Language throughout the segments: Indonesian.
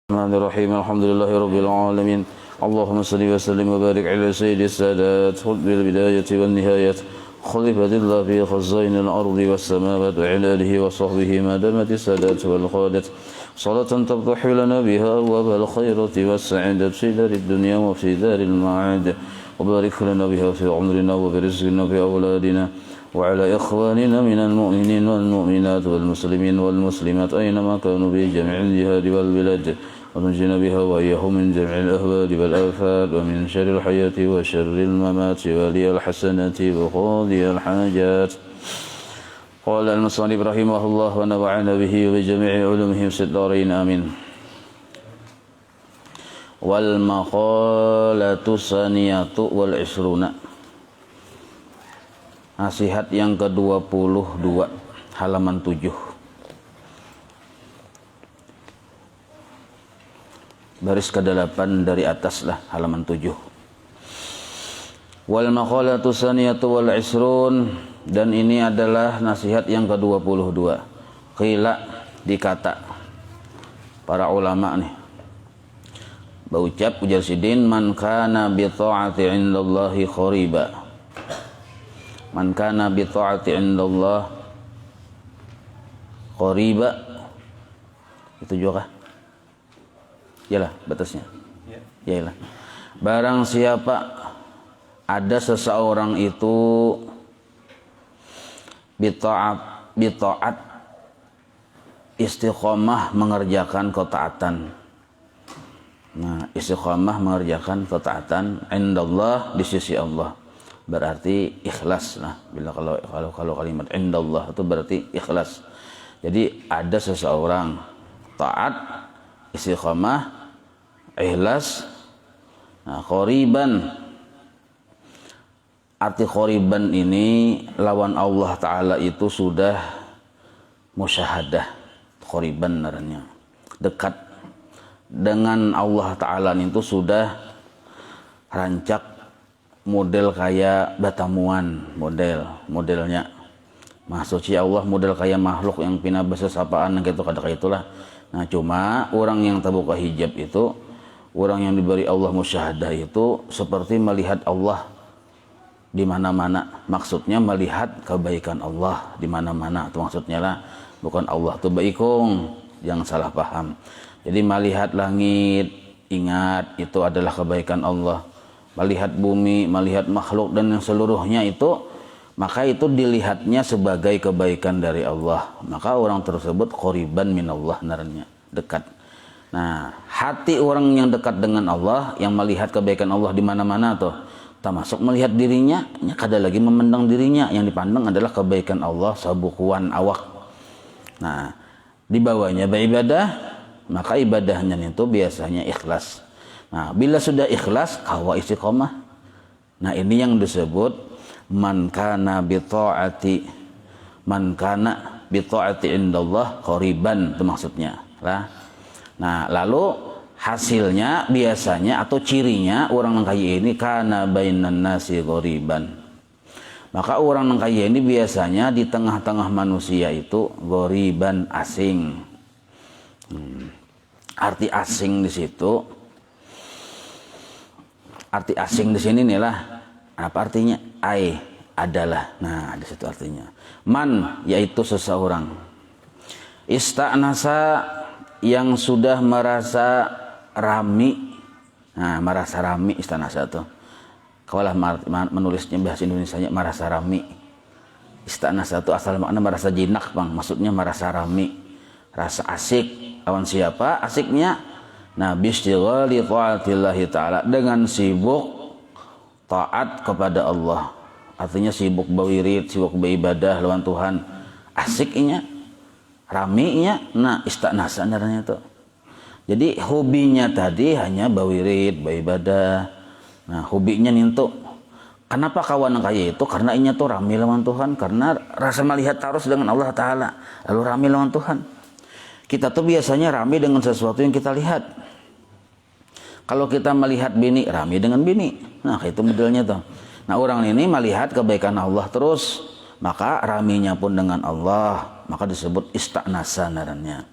الرحمن الرحيم الحمد لله رب العالمين اللهم صل وسلم وبارك على سيد السادات خذ بالبداية والنهاية خليفة الله في خزائن الأرض والسماوات وعلى آله وصحبه ما دامت السادات والقادة صلاة تفتح لنا بها أبواب الخيرة والسعادة في دار الدنيا وفي دار المعاد وبارك لنا بها في عمرنا وفي رزقنا وفي أولادنا وعلى إخواننا من المؤمنين والمؤمنات والمسلمين والمسلمات أينما كانوا في جميع الجهاد والبلاد ونجنا بها وإياهم من جميع الأهوال والآفات ومن شر الحياة وشر الممات ولي الحسنات وقاضي الحاجات. قال المصنف رحمه الله ونفعنا به وبجميع علومه في الدارين آمين. والمقالة الثانية والعشرون. Nasihat yang ke-22 halaman 7. Baris ke-8 dari atas lah, halaman 7. Wal maqalatu tsaniyatu wal isrun, dan ini adalah nasihat yang ke-22. Qila, dikata para ulama nih. Berucap ujar sidin, man kana bi ta'ati 'indallahi khariba. Man kana bi ta'ati 'indallah qariba. Itu juga. Yalah batasnya. Yalah. Barang siapa ada seseorang itu bi ta'at istiqomah mengerjakan ketaatan. Nah, istiqomah mengerjakan ketaatan indallah, di sisi Allah. Berarti ikhlas. Nah, bila kalau kalimat indallah itu berarti ikhlas. Jadi ada seseorang taat, istiqamah, ikhlas. Nah, qoriban, arti qoriban ini lawan Allah Ta'ala itu sudah musyahadah. Qoriban naranya dekat dengan Allah Ta'ala itu sudah rancak model kayak batamuan, modelnya maksudnya Allah model kayak makhluk yang pina besesapaan gitu kada kayak itulah. Nah, cuma orang yang terbuka hijab itu, orang yang diberi Allah musyahadah itu seperti melihat Allah di mana-mana. Maksudnya melihat kebaikan Allah di mana-mana. Itu maksudnya lah, bukan Allah tuh baikung, jangan salah paham. Jadi melihat langit, ingat itu adalah kebaikan Allah. Melihat bumi, melihat makhluk dan yang seluruhnya itu, maka itu dilihatnya sebagai kebaikan dari Allah. Maka orang tersebut qoriban minallah, naranya dekat. Nah, hati orang yang dekat dengan Allah, yang melihat kebaikan Allah di mana-mana tuh, termasuk melihat dirinya, kada lagi memandang dirinya, yang dipandang adalah kebaikan Allah sabukuan awak. Nah, di bawahnya beribadah, maka ibadahnya itu biasanya ikhlas. Nah, bila sudah ikhlas, kawa istiqomah. Nah, ini yang disebut man kana bi ta'ati indallah qoriban, itu maksudnya lah. Nah, lalu hasilnya biasanya atau cirinya orang yang kaya ini kana bainan nasi qoriban. Maka orang yang kaya ini biasanya di tengah-tengah manusia itu qoriban, asing. Arti asing di situ, arti asing di sini nih lah. Apa artinya? Ai, adalah. Nah, di situ artinya. Man, yaitu seseorang. Ista'nasa, yang sudah merasa rami. Nah, merasa rami ista'nasa itu. Kalau menulisnya bahasa Indonesianya merasa rami. Ista'nasa itu asal makna merasa jinak, Bang. Maksudnya merasa rami, rasa asik. Lawan siapa? Asiknya nah, bistighali ta'atillahi ta'ala, dengan sibuk taat kepada Allah. Artinya sibuk berwirid, sibuk beribadah lawan Tuhan. Asiknya, raminya, nah istanasa naranya itu. Jadi hobinya tadi hanya berwirid, beribadah. Nah, hobinya nintu. Kenapa kawan kaya itu? Karena inya tuh rami lawan Tuhan, karena rasa melihat terus dengan Allah Ta'ala, lalu rami lawan Tuhan. Kita tuh biasanya rami dengan sesuatu yang kita lihat. Kalau kita melihat bini, rami dengan bini. Nah, itu modelnya tuh. Nah, orang ini melihat kebaikan Allah terus, maka raminya pun dengan Allah. Maka disebut ista'nasa naranya.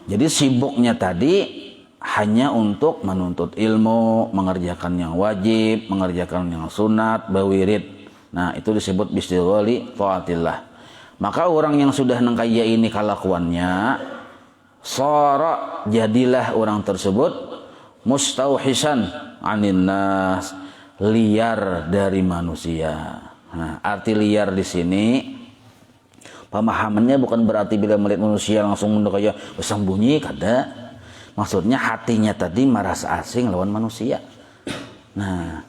Jadi sibuknya tadi hanya untuk menuntut ilmu, mengerjakan yang wajib, mengerjakan yang sunat, bawirid. Nah, itu disebut bistighali taatillah. Maka orang yang sudah nengkaya ini kalakuannya, sara, jadilah orang tersebut mustauhisan anin nas, liar dari manusia. Nah, arti liar di sini pemahamannya bukan berarti bila melihat manusia langsung kayak bersembunyi, kada. Maksudnya hatinya tadi merasa asing lawan manusia. Nah,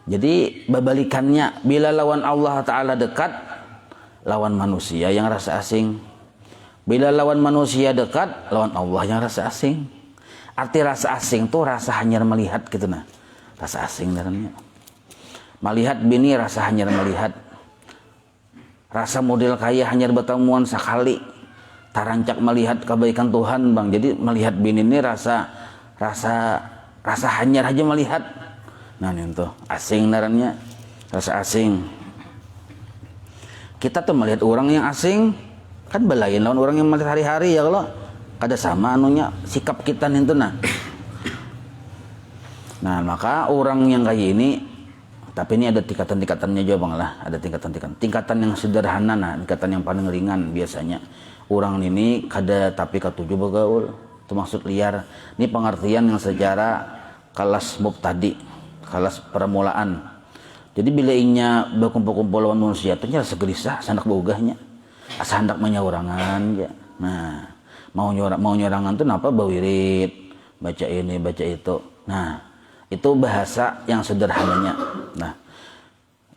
jadi babalikannya, bila lawan Allah Ta'ala dekat, lawan manusia yang rasa asing. Bila lawan manusia dekat, lawan Allah yang rasa asing. Arti rasa asing tuh rasa hanyar melihat gitu nah. Rasa asing dalamnya. Melihat bini rasa hanyar melihat. Rasa model kaya hanyar bertemuan sekali. Tarancak melihat kebaikan Tuhan bang. Jadi melihat bini ini rasa hanyar aja melihat. Nah ini tuh asing darannya. Rasa asing. Kita tuh melihat orang yang asing kan belain lawan orang yang melihat hari-hari ya kalau kada sama anunya sikap kita nih tuh nah. Nah maka orang yang kayak ini, tapi ini ada tingkatan-tingkatannya juga bang lah, ada tingkatan yang sederhana, nah tingkatan yang paling ringan biasanya. Orang ini kada tapi ketujuh bergaul, itu maksud liar. Ini pengertian yang secara kelas mubtadi, kelas permulaan. Jadi bila inya berkumpul-kumpul lawan manusia, itu nyala segelisah, sandak bogahnya, asa hendak menyawarangan ya. Nah mau nyorangan tuh napa bawirid, baca ini baca itu. Nah itu bahasa yang sederhananya. Nah,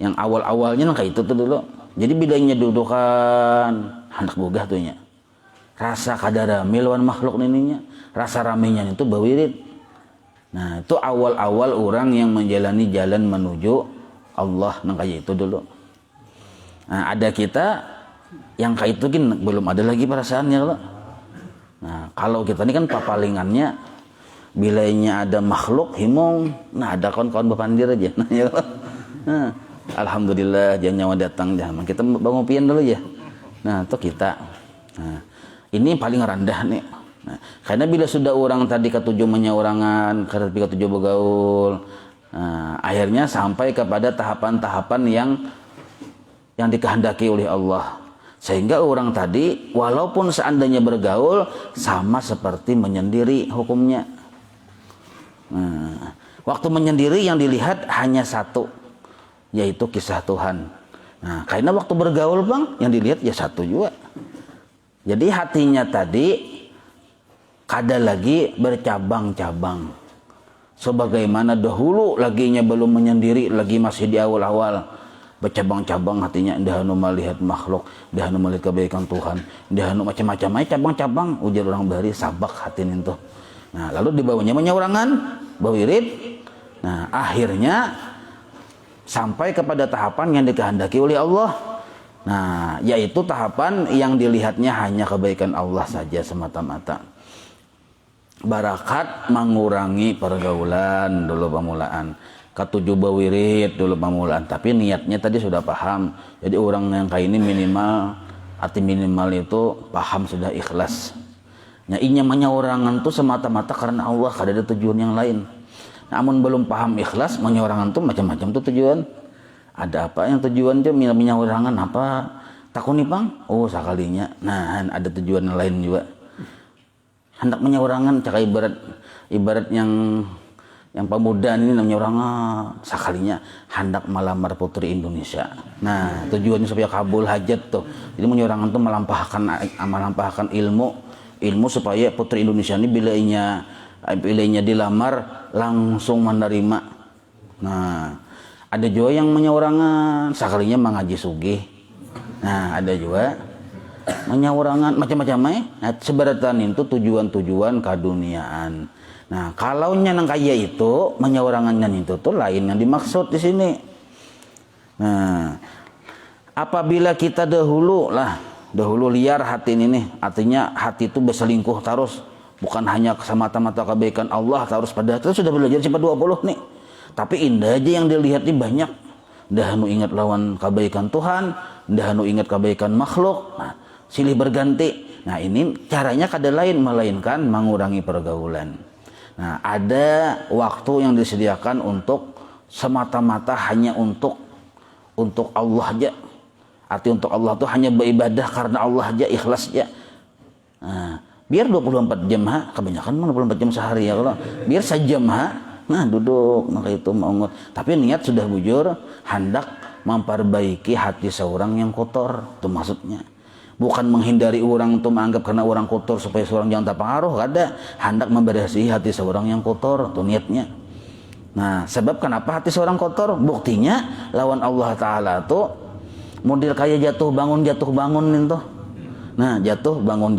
yang awal-awalnya kayak itu tuh dulu. Jadi bidangnya dudukan hendak bogah tuhnya. Rasa kadar rame lawan makhluk nininya. Rasa ramenya itu bawirid. Nah, itu awal-awal orang yang menjalani jalan menuju Allah nang kayak itu dulu. Nah, ada kita yang kayak itu kan belum ada lagi perasaannya loh. Nah, kalau kita ini kan papalingannya bilanya ada makhluk himong, nah ada kawan-kawan berpandir aja. Nah, ya nah, alhamdulillah jangan nyawa datang jangan kita bangun pian dulu ya. Nah itu kita. Nah, ini paling rendah nih. Nah, karena bila sudah orang tadi ketujuh menyawarangan, ketujuh bergaul, nah, akhirnya sampai kepada tahapan-tahapan yang dikehendaki oleh Allah. Sehingga orang tadi walaupun seandainya bergaul sama seperti menyendiri hukumnya. Nah, waktu menyendiri yang dilihat hanya satu, yaitu kisah Tuhan. Nah, karena waktu bergaul bang, yang dilihat ya satu juga. Jadi hatinya tadi kada lagi bercabang-cabang. Sebagaimana dahulu laginya belum menyendiri, lagi masih di awal-awal. Bercabang-cabang hatinya, dahanu melihat makhluk, dahanu melihat kebaikan Tuhan, dahanu macam-macam aja cabang-cabang. Ujar orang bari sabak hati itu. Nah, lalu dibawanya menyawarangan, bawirid. Nah, akhirnya sampai kepada tahapan yang dikehendaki oleh Allah. Nah, yaitu tahapan yang dilihatnya hanya kebaikan Allah saja semata-mata. Barakat mengurangi pergaulan dulu pemulaan. Ketujuh bawirid dulu pemulaan. Tapi niatnya tadi sudah paham. Jadi orang yang kayak ini minimal, arti minimal itu paham sudah ikhlas. Nah, inya menyawarangan tuh semata-mata karena Allah, kada ada tujuan yang lain. Namun belum paham ikhlas, menyawarangan tuh macam-macam tuh tujuan. Ada apa yang tujuan tuh menyawarangan apa? Takuni bang? Oh sekalinya. Nah, ada tujuan yang lain juga. Hendak menyawarangan cakap ibarat yang pemuda ini menyawarangan sekalinya hendak melamar putri Indonesia. Nah, tujuannya supaya kabul hajat tuh. Jadi menyawarangan tuh melampahkan ilmu supaya putri Indonesia ini bila inya dilamar langsung menerima. Nah, ada juga yang menyawarangan sekalinya mengaji sugih. Nah, ada juga menyawarangan macam-macam nah, sebaratan itu tujuan-tujuan keduniaan. Nah, kalau nang kaya itu menyawarangannya itu tuh lain yang dimaksud di sini. Nah, apabila kita dahulu liar hati ini nih, artinya hati itu berselingkuh terus, bukan hanya semata-mata kebaikan Allah terus, pada itu sudah belajar sifat 20 nih, tapi indah aja yang dilihat nih banyak. Dahanu ingat lawan kebaikan Tuhan, dahanu ingat kebaikan makhluk. Nah, silih berganti. Nah ini caranya kada lain melainkan mengurangi pergaulan. Nah ada waktu yang disediakan untuk semata-mata hanya untuk Allah aja. Arti untuk Allah tuh hanya beribadah karena Allah aja, ikhlas aja. Nah, biar 24 jam kebanyakan 24 jam sehari ya kalau biar sejam nah duduk maka itu mau. Tapi niat sudah bujur hendak memperbaiki hati seorang yang kotor, itu maksudnya. Bukan menghindari orang tuh menganggap karena orang kotor supaya seorang jangan terpengaruh, ada hendak membersih hati seorang yang kotor, tuh niatnya. Nah, sebab kenapa hati seorang kotor? Buktinya lawan Allah Ta'ala tuh model kayak jatuh bangun itu. Nah, jatuh bangun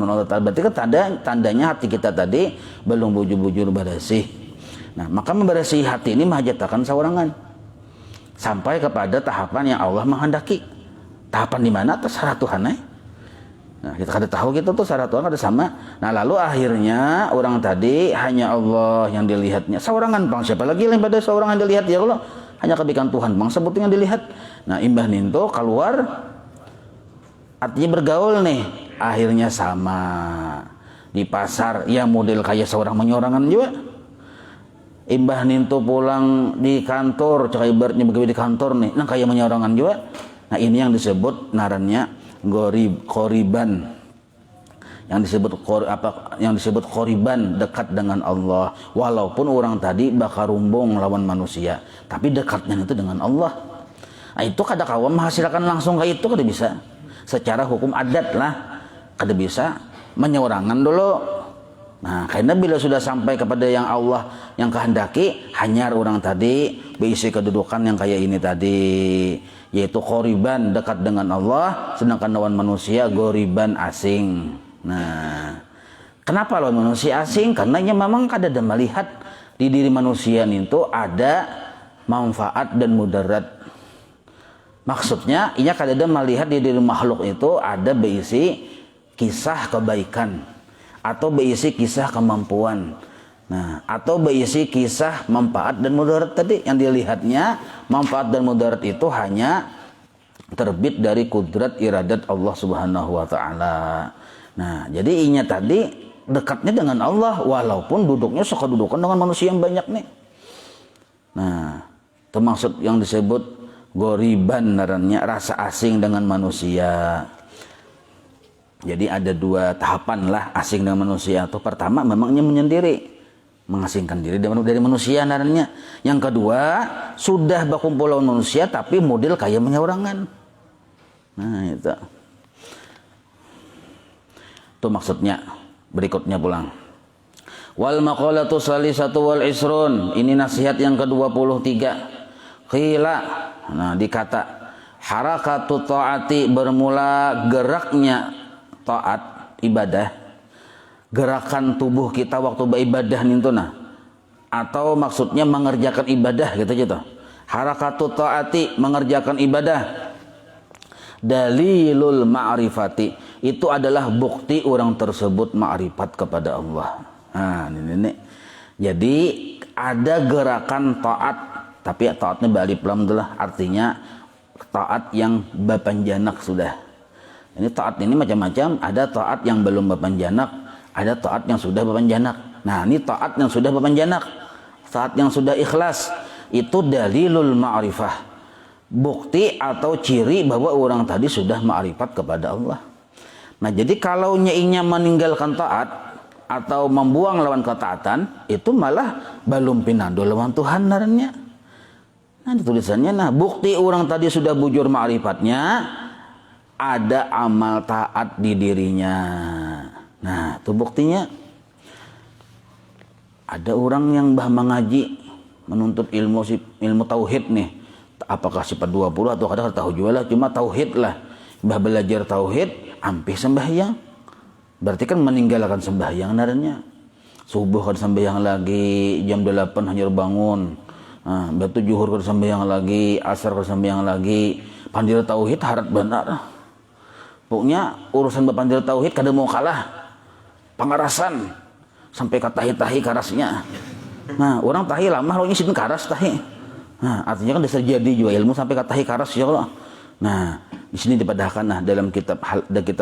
Allah Ta'ala. Berarti kan tandanya hati kita tadi belum bujur-bujur bersih. Nah, maka membersih hati ini menghajatkan seorangan sampai kepada tahapan yang Allah menghendaki. Tahapan di mana? Terserah Tuhan. Nah, kita kada tahu gitu tuh syarat Tuhan kada sama. Nah, lalu akhirnya orang tadi hanya Allah yang dilihatnya. Seorangan bang siapa lagi yang pada seorang yang dilihat ya Allah? Hanya kebaikan Tuhan bang sebutnya yang dilihat. Nah, imbah ninto keluar artinya bergaul nih. Akhirnya sama di pasar ya model kayak seorang menyorangan juga. Imbah ninto pulang di kantor, cakap ibaratnya begitu di kantor nih. Nah, kayak menyorangan juga. Nah, ini yang disebut narannya Qoriban, yang disebut Qoriban, dekat dengan Allah. Walaupun orang tadi bakal rumbung lawan manusia, tapi dekatnya itu dengan Allah. Nah, itu kada kawan menghasilkan langsung kayak itu kada bisa. Secara hukum adat lah kada bisa menyorangan dulu. Nah, karena bila sudah sampai kepada yang Allah yang kehendaki, hanya orang tadi berisi kedudukan yang kayak ini tadi, yaitu Qoriban, dekat dengan Allah, sedangkan lawan manusia Qoriban, asing. Nah, kenapa lawan manusia asing? Karena memang kada ada melihat di diri manusia itu ada manfaat dan mudarat. Maksudnya, ia kada ada melihat di diri makhluk itu ada berisi kisah kebaikan atau berisi kisah kemampuan. Nah, atau berisi kisah manfaat dan mudarat tadi yang dilihatnya. Manfaat dan mudarat itu hanya terbit dari kudrat iradat Allah Subhanahu wa Ta'ala. Nah, jadi inya tadi dekatnya dengan Allah walaupun duduknya sekedudukan dengan manusia yang banyak nih. Nah, itu maksud yang disebut Qoriban, rasa asing dengan manusia. Jadi ada dua tahapan lah asing dengan manusia. Itu pertama memangnya menyendiri, mengasingkan diri dari manusia naranya. Yang kedua sudah berkumpul lawan manusia tapi model kayak menyorangan. Nah itu maksudnya. Berikutnya pulang. Wal maqalatu salisatu wal isrun, ini nasihat yang ke-23. Qila, nah dikata harakatu taati, bermula geraknya taat ibadah, gerakan tubuh kita waktu beribadah itu nah, atau maksudnya mengerjakan ibadah gitu. Harakatu taati, mengerjakan ibadah. Dalilul ma'rifati, itu adalah bukti orang tersebut ma'rifat kepada Allah. Nah, ini. Jadi ada gerakan taat, tapi taatnya balik lam adalah artinya taat yang bapanjanak sudah. Ini taat ini macam-macam, ada taat yang belum bapanjanak, ada taat yang sudah bapanjanak. Nah, ini taat yang sudah bapanjanak, taat yang sudah ikhlas, itu dalilul ma'rifah, bukti atau ciri bahwa orang tadi sudah ma'rifat kepada Allah. Nah, jadi kalau nyainya meninggalkan taat atau membuang lawan ketaatan, itu malah belum pinando lawan Tuhan naranya. Nah, ditulisannya, nah bukti orang tadi sudah bujur ma'rifatnya, ada amal taat di dirinya. Nah, itu buktinya. Ada orang yang mengaji, menuntut ilmu tauhid nih. Apakah sifat 20 atau kadang tahu juga lah, cuma tauhid lah. Belajar tauhid, ampih sembahyang. Berarti kan meninggalkan sembahyang naranya. Subuh kan sembahyang lagi, jam 8 hanya bangun. Nah, batu juhur kan sembahyang lagi, asar kan sembahyang lagi. Pandira tauhid harap benar. Pokoknya urusan pandira tauhid kada mau kalah. Pangarasan sampai katahi-tahi karasnya. Nah, orang tahi lama lo nyisin karas tahi. Nah, artinya kan dasar jadi juga ilmu sampai katahi karas ya Allah. Nah, di sini dipadahkan nah dalam kitab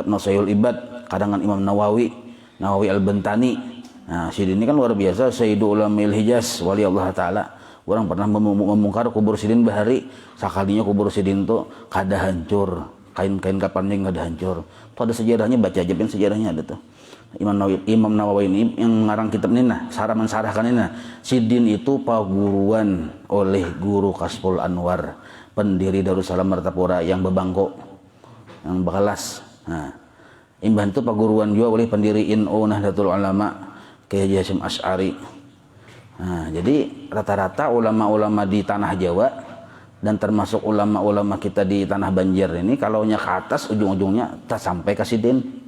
Nasaihul Ibad kadangan Imam Nawawi Al-Bantani. Nah, Sidin ini kan luar biasa, Sayyidu Ulamil Hijaz, wali Allah Ta'ala. Orang pernah membongkar kubur Sidin Bahari, sakalinya kubur Sidin itu kada hancur, kain-kain kapannya nggak ada hancur. Itu ada sejarahnya, baca aja kan sejarahnya ada tuh. Imam Nawawi ini yang mengarang kitab ini nah, mensarahkan ini nah. Sidin itu paguruan oleh Guru Kasful Anwar, pendiri Darussalam Martapura yang bebangko, yang bakalas. Nah, Imban itu paguruan juga oleh pendiri NU Nahdlatul Ulama, Kiai Haji Hasyim Asy'ari. Nah, jadi rata-rata ulama-ulama di tanah Jawa dan termasuk ulama-ulama kita di tanah Banjar ini kalau nya ke atas ujung-ujungnya tak sampai ke Sidin.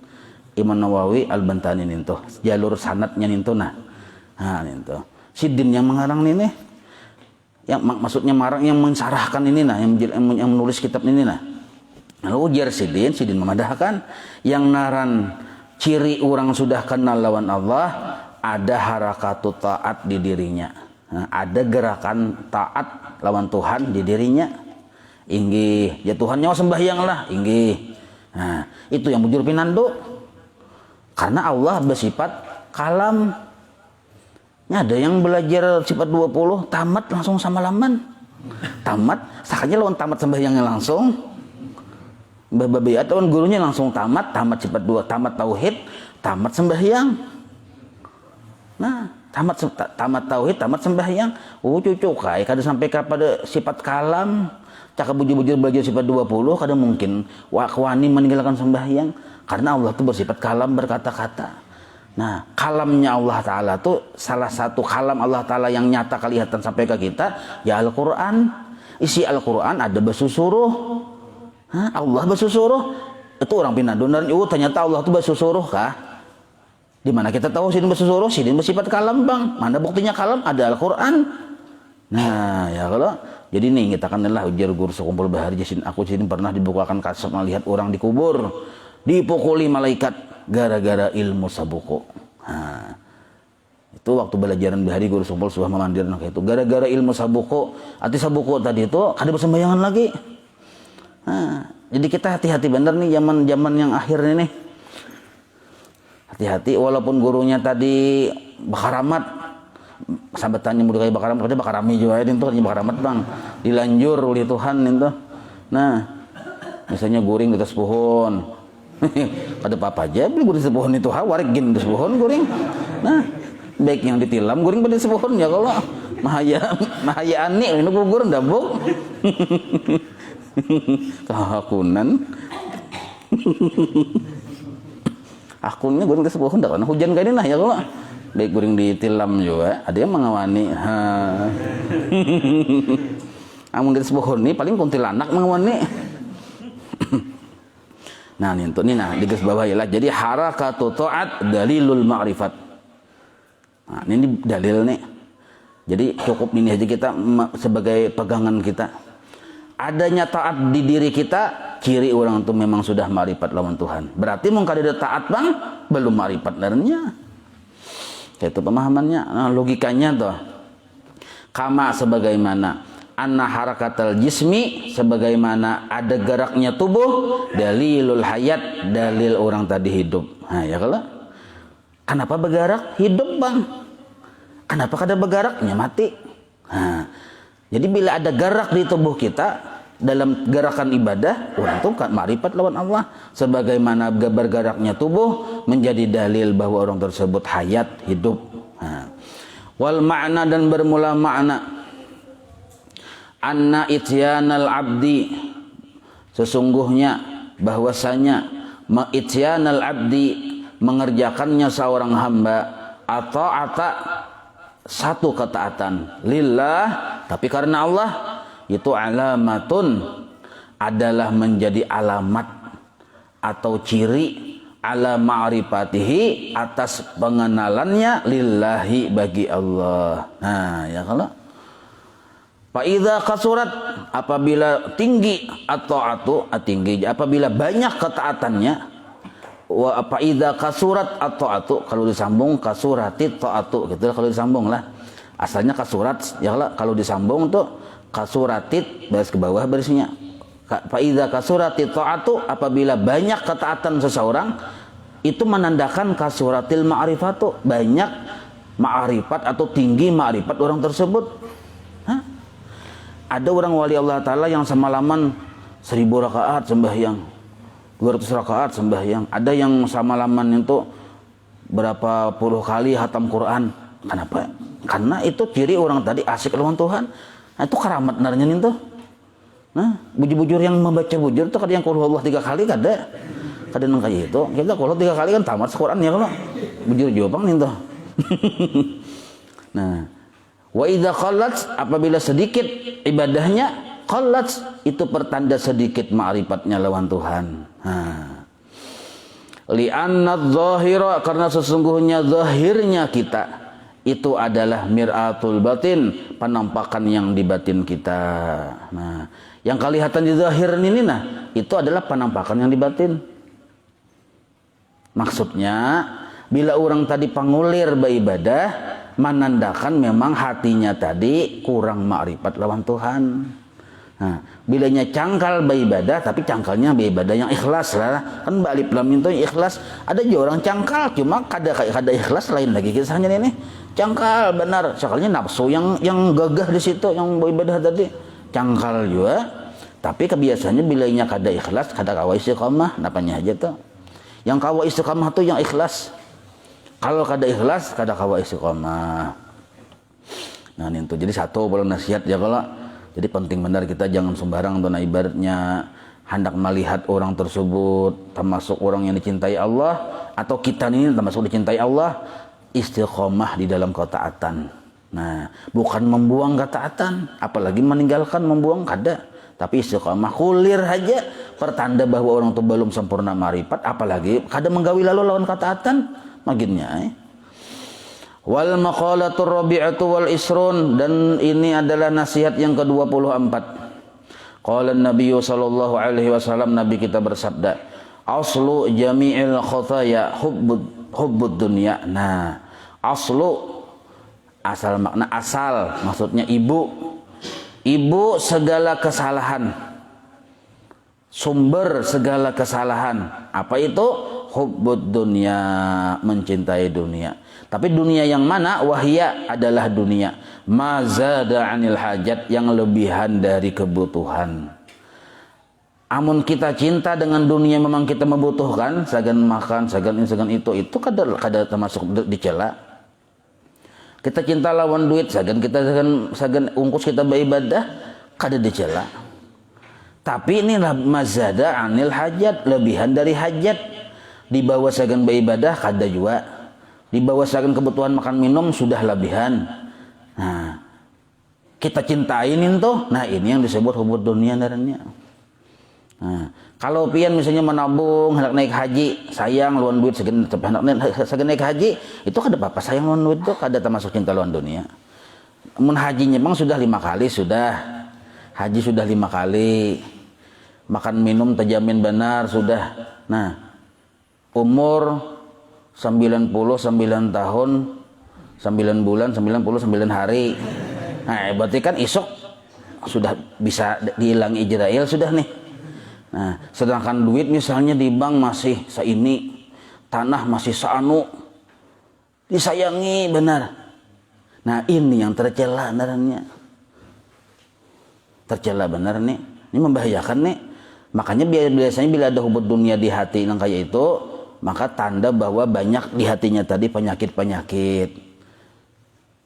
Imam Nawawi Al-Bantani ninto jalur sanadnya ninto nah ninto Sidin yang mengarang ini yang maksudnya marang yang mensarahkan ini nah yang menulis kitab ini nah lalu ujar Sidin memadahkan yang naran ciri orang sudah kenal lawan Allah ada harakatu taat di dirinya. Nah, ada gerakan taat lawan Tuhan di dirinya. Inggih, ya Tuhan nyawa sembahyang lah, inggih. Nah, itu yang bujur pinando. Karena Allah bersifat kalam. Ini ada yang belajar sifat 20, tamat langsung sama laman. Tamat, sakanya lawan tamat sembahyangnya langsung. Babi atau gurunya langsung tamat sifat 2, tamat tauhid, tamat sembahyang. Nah, tamat tauhid, tamat sembahyang. Cucu kai kada sampai kepada sifat kalam. Cakap bujur-bujur belajar sifat 20 kada mungkin wani meninggalkan sembahyang karena Allah itu bersifat kalam, berkata-kata. Nah, kalamnya Allah Ta'ala itu salah satu kalam Allah Ta'ala yang nyata kelihatan sampai ke kita ya Al-Quran. Isi Al-Quran ada bersusuruh. Allah bersusuruh. Itu orang pindah-donar. Ternyata Allah itu bersusuruh kah? Di mana kita tahu Sidin bersusuruh, Sidin bersifat kalam bang. Mana buktinya kalam? Ada Al-Quran. Nah ya kalau jadi nih kita kan adalah ujar guru sekumpul Bahari Jasin. Aku Sidin pernah dibukakan kasab melihat orang dikubur, dipukuli malaikat gara-gara ilmu sabuku. Nah, itu waktu belajaran Bahari guru sekumpul sudah memandir nah itu gara-gara ilmu sabuku. Arti sabuku tadi itu ada bersembayangan lagi. Nah, jadi kita hati-hati bener nih zaman yang akhir ini nih. Hati-hati walaupun gurunya tadi bakaramat sambatannya mudah kayak bakaramat tadi bakarami juga itu tadi bakaramat bang dilanjur oleh Tuhan itu. Nah misalnya guring di atas pohon ada apa aja beli guring di pohon itu warik gin di pohon guring. Nah baik yang ditilam guring pada pohon ya kalau mahaya ani ini gugur ndabuk kehakunan akunnya guring di sebuah hendak karena hujan kayak ini nah ya kalau baik guring ditilam juga ada yang mengawani amun di sebuah ini paling kuntilanak mengawani nah ini untuk ini nah di garis bawah ya jadi harakatu ta'at dalilul ma'rifat. Nah ini dalil nih jadi cukup ini aja kita sebagai pegangan kita adanya taat di diri kita ciri orang itu memang sudah ma'rifat lawan Tuhan. Berarti mungkin ada taat bang belum ma'rifat lainnya. Itu pemahamannya. Nah, logikanya tuh kama sebagaimana anna harakatal jismi sebagaimana ada geraknya tubuh dalilul hayat dalil orang tadi hidup. Nah ya kalau kenapa bergerak hidup bang? Kenapa kada bergeraknya mati? Nah, jadi bila ada gerak di tubuh kita dalam gerakan ibadah, orang itu kan ma'rifat lawan Allah. Sebagaimana bergeraknya tubuh menjadi dalil bahwa orang tersebut hayat, hidup. Nah. Wal ma'na dan bermula makna anna ityanal abdi sesungguhnya bahwasanya ityanal abdi mengerjakannya seorang hamba atau satu ketaatan lillah tapi karena Allah itu alamatun adalah menjadi alamat atau ciri ala ma'rifatihi atas pengenalannya lillahi bagi Allah. Nah ya kalau Fa'idha kasurat apabila tinggi atau tinggi apabila banyak ketaatannya wa fa'idha kasurat atau kalau disambung kasuratit ta'atu gitu kalau disambung lah asalnya kasurat ya kalau disambung tuh kasuratit baris ke bawah barisnya fa'idha kasuratit ta'atu apabila banyak ketaatan seseorang itu menandakan kasuratil ma'rifatu, banyak ma'rifat atau tinggi ma'rifat orang tersebut. Ada orang wali Allah Ta'ala yang semalaman 1000 rakaat sembahyang, 200 rakaat sembahyang. Ada yang semalaman itu berapa puluh kali hatam Quran. Kenapa? Karena itu ciri orang tadi asik lawan Tuhan. Nah, itu karamat narnya itu. Nah, bujur-bujur yang membaca bujur itu kada yang qul huwallah 3 kali kada. Kada nang kayak itu. Kita qul 3 kali kan tamat Quran ya kalau. Bujur jawabang itu. Nah, wa idza qallat, apabila sedikit ibadahnya, qallat itu pertanda sedikit ma'rifatnya lawan Tuhan. Li'anna adh-dhahira, karena sesungguhnya zahirnya kita itu adalah mir'atul batin, penampakan yang di batin kita. Nah, yang kelihatan di zahir ini itu adalah penampakan yang di batin. Maksudnya bila orang tadi pangulir beribadah, menandakan memang hatinya tadi kurang ma'rifat lawan Tuhan. Nah, bilanya cangkal beribadah, tapi cangkalnya beribadah yang ikhlas lah. Kan alif lam mim itu ikhlas. Ada juga orang cangkal, cuma kada ikhlas, lain lagi kisahnya ini. Cangkal benar, cakalnya nafsu yang gagah di situ, yang beribadah tadi. Cangkal juga. Tapi kebiasaannya bilanya kada ikhlas, kada kawa istiqamah, napanya aja tuh. Yang kawa istiqamah tuh yang ikhlas. Kalau kada ikhlas, kada kawa istiqamah. Nah, itu jadi satu belum nasihat ya kalau. Jadi penting benar kita jangan sembarang tuh, ibaratnya hendak melihat orang tersebut termasuk orang yang dicintai Allah, atau kita ini termasuk dicintai Allah, istiqomah di dalam ketaatan. Nah, bukan membuang ketaatan, apalagi meninggalkan, membuang kada. Tapi istiqomah kulir aja pertanda bahwa orang itu belum sempurna ma'rifat, apalagi kada menggawi lalu lawan ketaatan maginnya. Wal maqalatur rabi'atu wal isrun, dan ini adalah nasihat yang ke-24. Qala Nabi sallallahu alaihi wasallam, Nabi kita bersabda, aslu jami'il khataya hubbud dunya. Nah, aslu asal, makna asal, maksudnya ibu segala kesalahan, sumber segala kesalahan. Apa itu? Hubbud dunya, mencintai dunia. Tapi dunia yang mana? Wahya adalah dunia mazada anil hajat, yang lebihan dari kebutuhan. Amun kita cinta dengan dunia, memang kita membutuhkan, sagan makan, sagan ini, sagan itu kada termasuk dicela. Kita cinta lawan duit, sagan ungkus kita beribadah, kada dicela. Tapi inilah mazada anil hajat, lebihan dari hajat. Di bawah sagan beribadah kada juga. Di bawah sagan kebutuhan makan minum sudah lebihan. Nah, kita cintain itu, nah ini yang disebut hubud dunia darahnya. Nah, kalau pian misalnya menabung hendak naik haji, sayang lawan duit segan, naik haji, itu kada apa-apa, sayang lawan duit itu kada termasuk cinta lawan dunia. Mun hajinya memang sudah 5 kali sudah. Haji sudah 5 kali. Makan minum terjamin benar sudah. Nah, umur 99 tahun 9 bulan 99 hari. Nah, berarti kan isok sudah bisa dihilang Israel sudah nih. Nah, sedangkan duit misalnya di bank masih seini, tanah masih seanu, disayangi benar. Nah, ini yang tercela benernya. Tercela benar nih. Ini membahayakan nih. Makanya biasanya bila ada hubud dunia di hati yang kayak itu, maka tanda bahwa banyak di hatinya tadi penyakit-penyakit.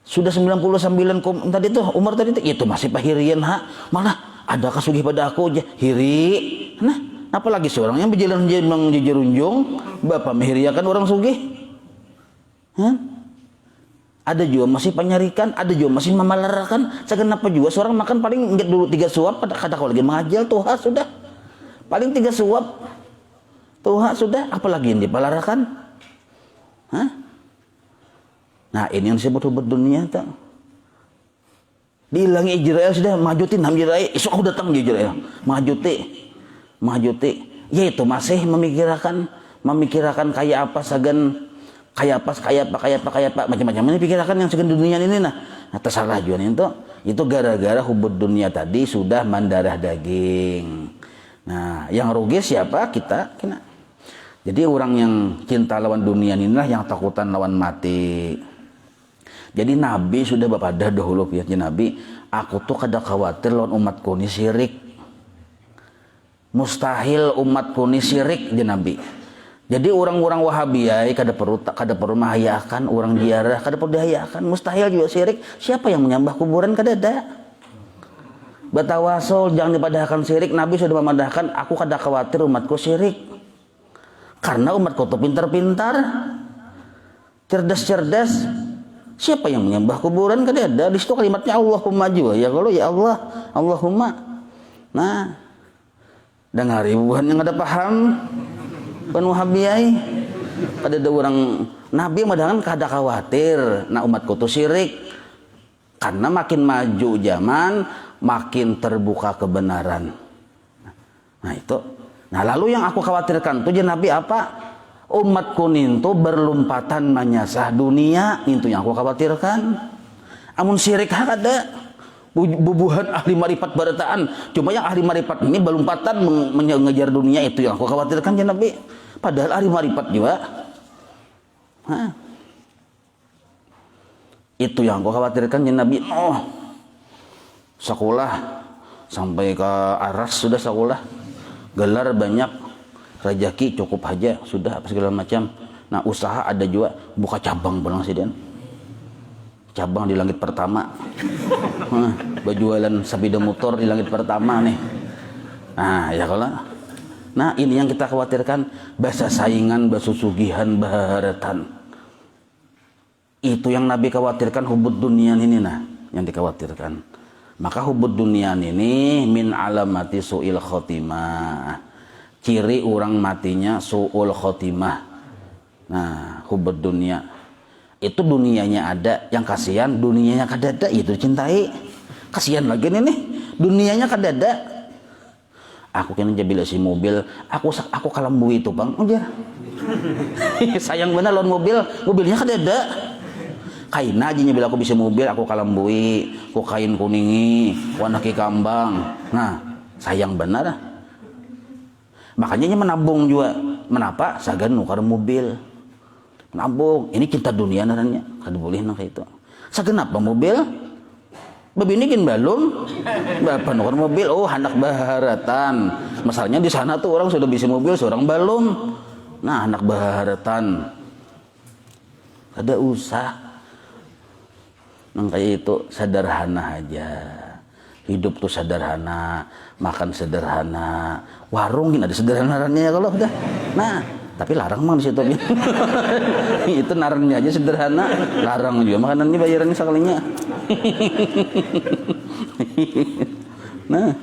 Sudah 99 tadi tuh umur tadi itu masih pahirian malah ada kasugih pada aku aja hiri. Nah, apalagi seorang yang berjalan jejerunjung bapak mehiriakan orang sugih. Ada juga masih penyarikan, ada juga masih memalarakan. Kenapa juga seorang makan paling ingat dulu 3 suap, kata kalau lagi mengajal tuh sudah paling 3 suap. Tuhan sudah, apalagi yang dipalarakan. Nah, ini yang disebut hubud dunia tak. Dihilangi Israel sudah, majutin ham Israel, esok aku datang di Israel, majuti. Ya itu masih memikirkan kayak apa sagan, kayak apa macam-macam ini pikirkan yang sagan dunia ini nah tersalah juga itu gara-gara hubud dunia tadi sudah mendarah daging. Nah, yang rugi siapa? Kita. Jadi orang yang cinta lawan dunia inilah yang takutan lawan mati. Jadi Nabi sudah bepada dahulu ya Nabi, aku tuh kada khawatir lawan umatku ini syirik. Mustahil umatku ini syirik ya Nabi. Jadi orang-orang Wahabiyah kada perlu mahayakan orang ziarah, kada perlu dihayakan, mustahil juga syirik. Siapa yang menyembah kuburan kada ada. Batawasul jangan dipadahkan syirik. Nabi sudah memadahkan, aku kada khawatir umatku syirik. Karena umatku tuh pintar-pintar, cerdas-cerdas. Siapa yang menyembah kuburan kada ada. Di situ kalimatnya Allahumma juga ya, kalau ya Allah, Allahumma. Nah, dengar ribuan yang ada paham penuh habiyai. Kada ada orang Nabi madahan kada khawatir nah umatku tuh syirik. Karena makin maju zaman, makin terbuka kebenaran. Nah itu. Nah lalu yang aku khawatirkan tuh Nabi apa? Umatku nintu berlompatan menyasah dunia, itu yang aku khawatirkan. Amun syirik ada bubuhan ahli marifat barataan. Cuma yang ahli marifat ini berlompatan mengejar dunia, itu yang aku khawatirkan ya Nabi. Padahal ahli marifat juga. Hah. Itu yang aku khawatirkan ya Nabi. Oh, sekolah sampai ke aras sudah sekolah, gelar banyak. Rezeki cukup aja sudah apa segala macam. Nah usaha ada juga, buka cabang pulang sih dan cabang di langit pertama. Berjualan sepeda motor di langit pertama nih. Nah ya kalau nah ini yang kita khawatirkan, bahasa saingan, bahasa sugihan, baharatan. Itu yang Nabi khawatirkan, hubud dunia ini nah yang dikhawatirkan. Maka hubud dunia ini min alamati su'il khotimah. Ciri orang matinya su'ul khotimah. Nah, hubud dunia. Itu dunianya ada, yang kasihan dunianya kada ada, itu cintai. Kasihan lagi nih, dunianya kada ada. Aku kena jabila si mobil, aku kalambu itu bang, ujar. Sayang benar lawan mobilnya kada ada. Kain aja bila aku bisa mobil, aku kalambui, aku kain kuningi, warna kambang. Nah, sayang benar. Makanya menabung juga. Menapa? Sagan nukar mobil. Menabung. Ini cinta dunia naranya. Kada boleh nak itu. Sagan apa mobil? Babinikin balum. Bapak nukar mobil. Oh, anak baharatan. Masalahnya di sana tuh orang sudah bisa mobil, seorang balum. Nah, anak baharatan. Kada usah. Nang kayak itu sederhana aja. Hidup tuh sederhana, makan sederhana, warung ada sederhananya kalau udah. Nah, tapi larang mah di situ. Itu narannya aja sederhana, larang juga makanannya bayarannya sekalinya. Nah,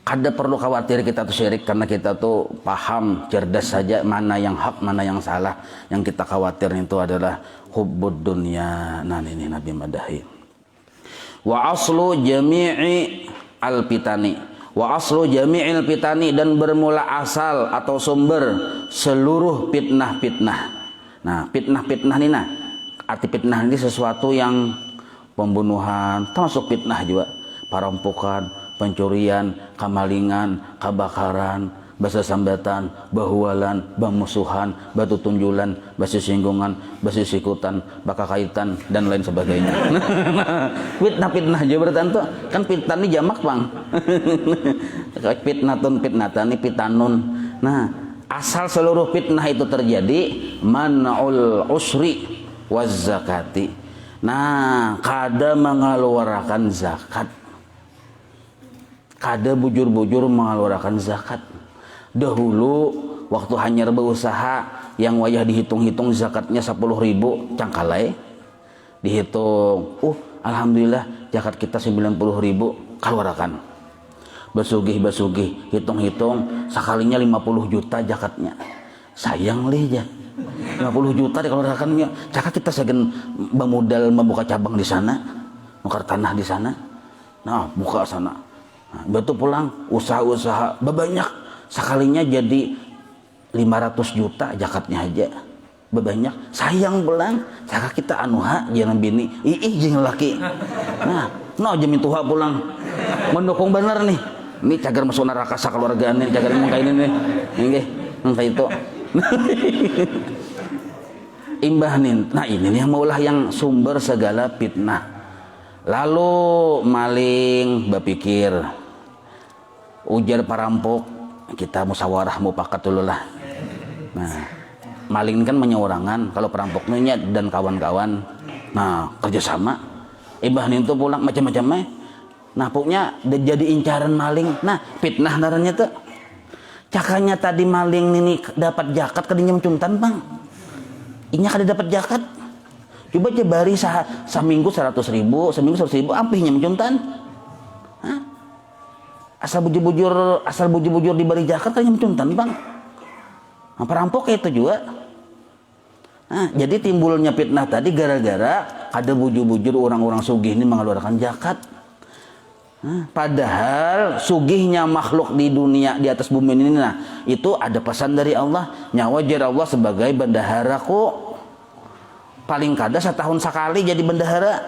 kada perlu khawatir kita tuh syirik karena kita tuh paham, cerdas saja mana yang hak, mana yang salah. Yang kita khawatir itu adalah hubbud dunya. Nah, ini Nabi madahi. Wa aslu jami'i al-pitani. Wa aslu jami'il pitani, dan bermula asal atau sumber seluruh fitnah-fitnah. Nah, fitnah-fitnah ini nah, arti fitnah ini sesuatu yang pembunuhan, termasuk fitnah juga, perampokan, pencurian, kamalingan, kebakaran, bahasa sambatan, bahualan, bamusuhan, batu tunjulan, basi singgungan, basi sikutan, baka kaitan, dan lain sebagainya. Fitnah-fitnah aja bertentu kan fitnah ini jamak bang. Fitnatani pitanun. Nah, asal seluruh fitnah itu terjadi man'ul usri waz zakati. Nah, kada mengeluarkan zakat, kada bujur-bujur mengeluarkan zakat. Dahulu waktu hanya berusaha yang wajah dihitung-hitung zakatnya 10.000 cangkalai dihitung, alhamdulillah zakat kita 90.000 keluarkan. Basugih hitung-hitung sekalinya 50 juta zakatnya. Sayang lih ya. 50 juta dikeluarkannya. Cakap kita segan bamudal membuka cabang di sana, nukar tanah di sana. Nah, buka sana. Nah, betul pulang usaha-usaha banyak. Sekalinya jadi 500 juta zakatnya aja. Bebanyak. Sayang pulang. Cakap kita anuha jangan bini. Ih jangan laki. Nah, no jamin tuha pulang. Mendukung bener nih. Ini cagar masuk neraka sakeluargaan ini, cagar mangka ini nih. Nggih, mangka itu. Imbah nin. Nah, ini nih maulah yang sumber segala fitnah. Lalu maling berpikir, ujar perampok, kita musyawarah mufakat dulu lah. Nah, maling kan menyeorangan, kalau perampoknya dan kawan-kawan, nah kerjasama. Imbah nin tuh pulang macam-macamnya. Nah, pokoknya jadi incaran maling. Nah, fitnah naranya tuh. Cakanya tadi maling ini dapat jakat kadinya mencuntan, Bang. Inya kada dapat jakat. Coba jebari seminggu 100.000, seminggu 100.000, ampihnya mencuntan. Hah? Asal bujur-bujur diberi jakat kadinya mencuntan, Bang. Nah, perampok itu juga. Nah, jadi timbulnya fitnah tadi gara-gara ada bujur-bujur orang-orang sugih ini mengeluarkan zakat. Nah, padahal sugihnya makhluk di dunia di atas bumi ini, nah itu ada pesan dari Allah, nyawa jar Allah sebagai bendahara kok. Paling kada setahun sekali jadi bendahara.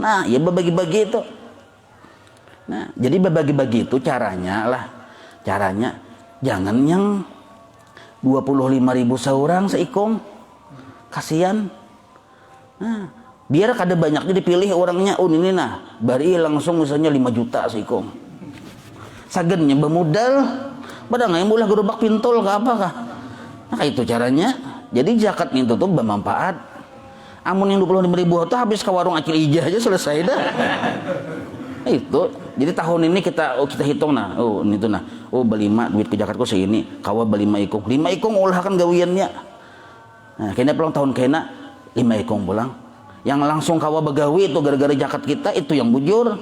Nah, ya berbagi-bagi itu. Nah, jadi berbagi-bagi itu caranya jangan yang 25.000 seorang seikong. Kasihan. Nah, biar kada banyaknya dipilih orangnya. Oh ini nah, bari langsung misalnya 5 juta seikong. Sagennya bermodal, padahal yang boleh gerobak pintol ke apa kah? Nah, itu caranya. Jadi zakat itu tuh bermanfaat. Amun yang 25.000 itu habis ke warung acil ijah aja selesai dah. Nah, itu. Jadi tahun ini kita hitung nah. Oh, ini tuh nah. Oh, berlima duit ke zakatku segini. Kawa berlima ikung. 5 ikung ulah kan gawiannya. Nah, kena pulang tahun kena 5 ikung pulang. Yang langsung kawa begawi itu gara-gara zakat kita itu yang bujur.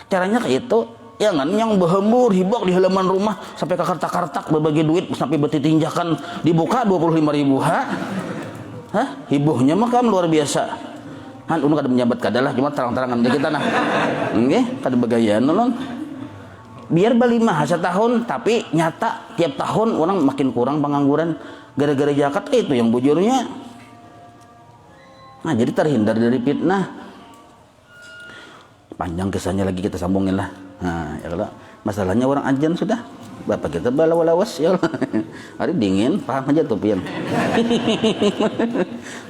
Caranya kayak itu. Jangan yang berhembur hibok di halaman rumah sampai ke kartak-kartak berbagi duit sampai bertinjakan dibuka 25.000 ha. Hah? Hibuhnya mah kan luar biasa. Han kada menjabat kadalah cuma terang-terangan kita nah. Nggih, kada begayaan non. Biar berlima setahun tapi nyata tiap tahun orang makin kurang pengangguran gara-gara zakat itu yang bujurnya. Nah, jadi terhindar dari fitnah. Panjang kisahnya lagi kita sambungin lah. Nah, ya kalau masalahnya orang ajan sudah. Bapak kita balawalawas ya Allah. Hari dingin, paham aja tuh pian.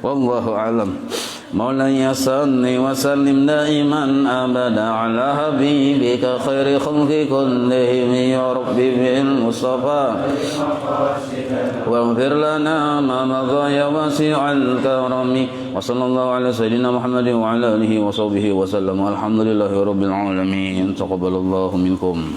Wallahu alam. Maulaya salli wa sallim daiman abada ala habibika khairi khalqi kullihim ya rabbi bil mustafa waghfir lana ma madha ya wasi'al karami wa sallallahu ala sayyidina Muhammadin wa ala alihi wa sahbihi wa sallam alhamdulillahi rabbil alamin taqabbalallahu minkum.